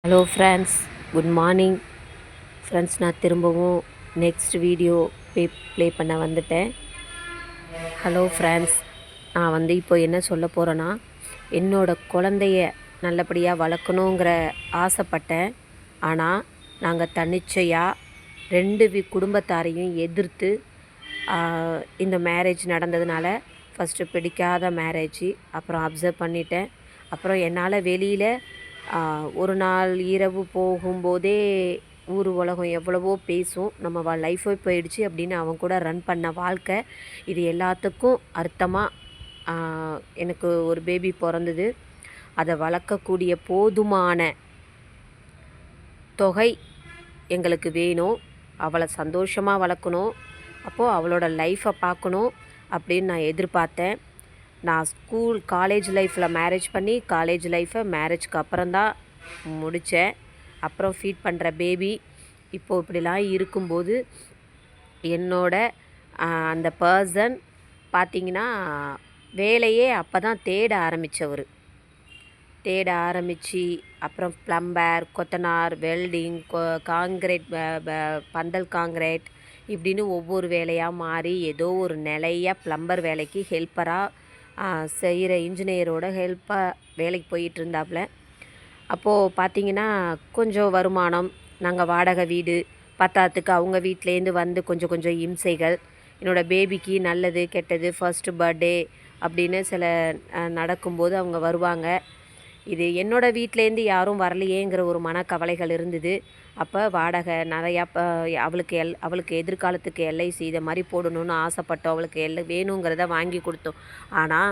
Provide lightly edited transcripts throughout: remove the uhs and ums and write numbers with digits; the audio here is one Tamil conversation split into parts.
Hello friends, good morning friends. நான் திரும்பவும் நெக்ஸ்ட் வீடியோ ப்ளே பண்ண வந்துட்டேன். ஹலோ ஃப்ரெண்ட்ஸ், நான் இப்போ என்ன சொல்ல போகிறேன்னா, என்னோடய குழந்தைய நல்லபடியாக வளர்க்கணுங்கிற ஆசைப்பட்டேன். ஆனால் நாங்கள் தன்னிச்சையாக ரெண்டு குடும்பத்தாரையும் எதிர்த்து இந்த மேரேஜ் நடந்ததுனால ஃபஸ்ட்டு பிடிக்காத மேரேஜ், அப்புறம் அப்சர்வ் பண்ணிட்டேன். அப்புறம் என்னால் வெளியில் ஒரு நாள் இரவு போகும்போதே ஊர் உலகம் எவ்வளவோ பேசும், நம்ம லைஃபே போயிடுச்சு அப்படின்னு அவன் கூட ரன் பண்ண வாழ்க்கை. இது எல்லாத்துக்கும் அர்த்தமாக எனக்கு ஒரு பேபி பிறந்தது. அதை வளர்க்கக்கூடிய போதுமான தொகை எங்களுக்கு வேணும். அவளை சந்தோஷமாக வளர்க்கணும், அப்போது அவளோட லைஃப்பை பார்க்கணும் அப்படின்னு நான் எதிர்பார்த்தேன். நான் காலேஜ் லைஃப்பில் மேரேஜ் பண்ணி, காலேஜ் லைஃப்பை மேரேஜ்க்கு அப்புறம்தான் முடித்தேன். அப்புறம் ஃபீட் பண்ணுற பேபி இப்போது இப்படிலாம் இருக்கும்போது என்னோட அந்த பர்சன் பார்த்திங்கன்னா வேலையே அப்போ தான் தேட ஆரம்பித்து அப்புறம் ப்ளம்பர், கொத்தனார், வெல்டிங், காங்கிரீட், பந்தல் காங்கிரீட் இப்படின்னு ஒவ்வொரு வேலையாக மாறி ஏதோ ஒரு நிலைய ப்ளம்பர் வேலைக்கு ஹெல்ப்பராக செய்கிற இன்ஜினியரோட ஹெல்ப்பாக வேலைக்கு போயிட்டு இருந்தாப்புல. அப்போது பார்த்திங்கன்னா கொஞ்சம் வருமானம், நாங்கள் வாடகை வீடு பத்தாத்துக்கு அவங்க வீட்டிலேருந்து வந்து கொஞ்சம் கொஞ்சம் இம்சைகள். என்னோடய பேபிக்கு நல்லது கெட்டது, ஃபர்ஸ்ட்டு பர்த்டே அப்படின்னு சில நடக்கும்போது அவங்க வருவாங்க. இது என்னோடய வீட்டிலேருந்து யாரும் வரலையேங்கிற ஒரு மனக்கவலைகள் இருந்தது. அப்போ வாடகை நிறையா அவளுக்கு எதிர்காலத்துக்கு எல்ஐசி இதை மாதிரி போடணுன்னு ஆசைப்பட்டோம். அவளுக்கு வேணுங்கிறத வாங்கி கொடுத்தோம். ஆனால்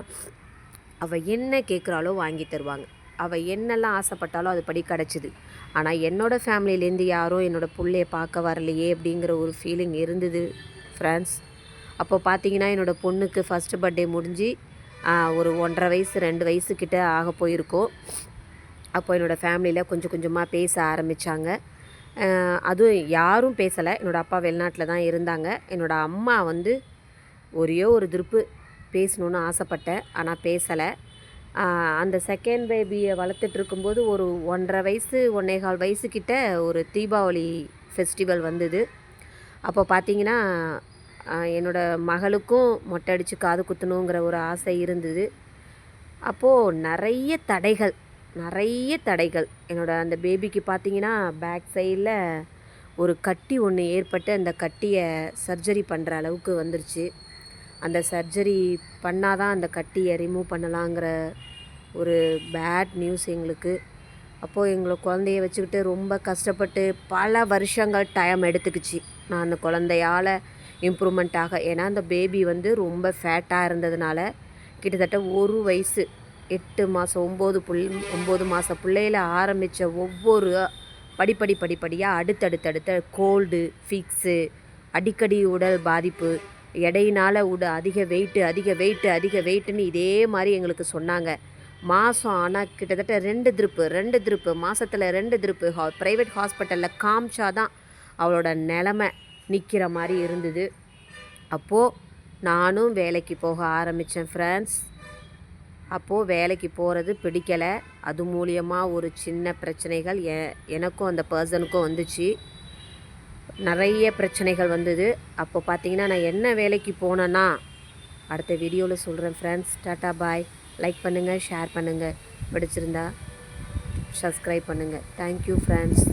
அவள் என்ன கேட்குறாளோ வாங்கி தருவாங்க. அவள் என்னெல்லாம் ஆசைப்பட்டாலும் அதுபடி கிடச்சிது. ஆனால் என்னோடய ஃபேமிலியிலேருந்து யாரும் என்னோடய பிள்ளைய பார்க்க வரலையே அப்படிங்கிற ஒரு ஃபீலிங் இருந்தது ஃப்ரெண்ட்ஸ். அப்போது பார்த்திங்கன்னா என்னோடய பொண்ணுக்கு ஃபஸ்ட்டு பர்த்டே முடிஞ்சு ஒரு 1.5 வயசு 2 வயசுக்கிட்ட ஆக போயிருக்கோம். அப்போ என்னோடய ஃபேமிலியில் கொஞ்சம் கொஞ்சமாக பேச ஆரம்பித்தாங்க. அதுவும் யாரும் பேசலை. என்னோடய அப்பா வெளிநாட்டில் தான் இருந்தாங்க. என்னோடய அம்மா ஒரே ஒரு திருப்பு பேசணுன்னு ஆசைப்பட்டேன், ஆனால் பேசலை. அந்த செகண்ட் பேபியை வளர்த்துட்ருக்கும்போது ஒரு 1.5 வயசு 1.25 வயசுக்கிட்ட ஒரு தீபாவளி ஃபெஸ்டிவல் வந்தது. அப்போ பார்த்திங்கன்னா என்னோடய மகளுக்கும் மொட்டை அடித்து காது குத்தணுங்கிற ஒரு ஆசை இருந்தது. அப்போது நிறைய தடைகள் என்னோடய அந்த பேபிக்கு பார்த்திங்கன்னா பேக் சைடில் ஒரு கட்டி ஒன்று ஏற்பட்டு அந்த கட்டியை சர்ஜரி பண்ணுற அளவுக்கு வந்துருச்சு. அந்த சர்ஜரி பண்ணாதான் அந்த கட்டியை ரிமூவ் பண்ணலாங்கிற ஒரு பேட் நியூஸ் எங்களுக்கு. அப்போது எங்களை குழந்தைய வச்சுக்கிட்டு ரொம்ப கஷ்டப்பட்டு பல வருஷங்கள் டைம் எடுத்துக்கிச்சு நான் அந்த குழந்தையால் இம்ப்ரூவ்மெண்ட் ஆக. ஏன்னா அந்த பேபி ரொம்ப ஃபேட்டாக இருந்ததுனால கிட்டத்தட்ட 1 வயசு 8 மாதம் 9 மாத பிள்ளையில் ஆரம்பித்த ஒவ்வொரு படிப்படியாக அடுத்தடுத்த கோல்டு, ஃபிக்ஸு, அடிக்கடி உடல் பாதிப்பு, எடையினால் அதிக வெயிட்டுன்னு இதே மாதிரி எங்களுக்கு சொன்னாங்க. மாதம் ஆனால் கிட்டத்தட்ட 2 திருப்பு மாதத்தில் 2 திருப்பு ப்ரைவேட் ஹாஸ்பிட்டலில் காமிச்சாதான் அவளோட நிலமை நிற்கிற மாதிரி இருந்தது. அப்போது நானும் வேலைக்கு போக ஆரம்பித்தேன் ஃப்ரெண்ட்ஸ். அப்போது வேலைக்கு போகிறது பிடிக்கலை. அது மூலியமாக ஒரு சின்ன பிரச்சனைகள் எனக்கும் அந்த பர்சனுக்கும் வந்துச்சு. நிறைய பிரச்சனைகள் வந்தது. அப்போ பார்த்திங்கன்னா நான் என்ன வேலைக்கு போனேன்னா அடுத்த வீடியோவில் சொல்கிறேன் ஃப்ரெண்ட்ஸ். டாட்டா பாய். லைக் பண்ணுங்கள், ஷேர் பண்ணுங்கள், பிடிச்சிருந்தா சப்ஸ்கிரைப் பண்ணுங்கள். Thank you friends.